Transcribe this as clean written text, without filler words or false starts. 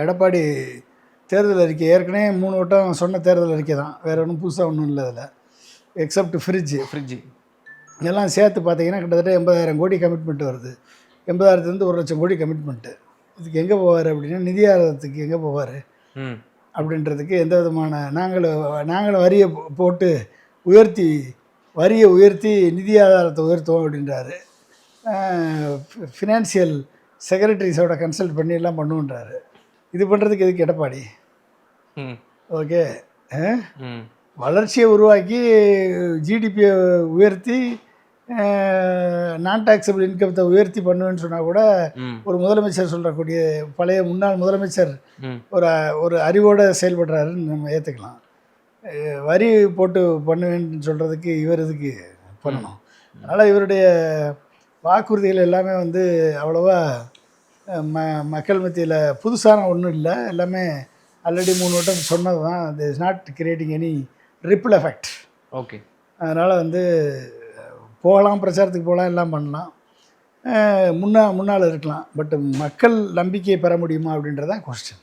எடப்பாடி தேர்தல் அறிக்கை ஏற்கனவே 3 வட்டம் சொன்ன தேர்தல் அறிக்கை தான், வேறு ஒன்றும் புதுசாக ஒன்றும் இல்லை அதில், எக்ஸப்ட் ஃப்ரிட்ஜு எல்லாம் சேர்த்து பார்த்தீங்கன்னா கிட்டத்தட்ட 80,000 கோடி கமிட்மெண்ட் வருது. 80,000 1 லட்சம் கோடி கமிட்மெண்ட்டு. இதுக்கு எங்கே போவார் அப்படின்னா, நிதி ஆதாரத்துக்கு எங்கே போவார் அப்படின்றதுக்கு எந்த விதமான நாங்களும் வரியை போட்டு வரியை உயர்த்தி நிதி ஆதாரத்தை உயர்த்துவோம் அப்படின்றாரு. ஃபினான்சியல் செக்ரட்டரிஸோட கன்சல்ட் பண்ணி எல்லாம் பண்ணுன்றாரு. இது பண்ணுறதுக்கு எதுக்கு எடப்பாடி? ஓகே, வளர்ச்சியை உருவாக்கி ஜிடிபியை உயர்த்தி நான் டாக்ஸபிள் இன்கத்தை உயர்த்தி பண்ணுவேன்னு சொன்னால் கூட ஒரு முதலமைச்சர் சொல்கிறக்கூடிய பழைய முன்னாள் முதலமைச்சர் ஒரு அறிவோடு செயல்படுறாருன்னு நம்ம ஏற்றுக்கலாம். வரி போட்டு பண்ணுவேன்னு சொல்கிறதுக்கு இவர் இதுக்கு பண்ணணும். அதனால் இவருடைய வாக்குறுதிகள் எல்லாமே வந்து அவ்வளோவா மக்கள் மத்தியில் புதுசான ஒன்றும் இல்லை. எல்லாமே ஆல்ரெடி 3 வட்டம் சொன்னது தான். இது is not creating any ripple effect. Okay, அதனால் வந்து போகலாம், பிரச்சாரத்துக்கு போகலாம், எல்லாம் பண்ணலாம், முன்னால் இருக்கலாம். பட் மக்கள் நம்பிக்கையை பெற முடியுமா அப்படின்றதான் கொஸ்டின்.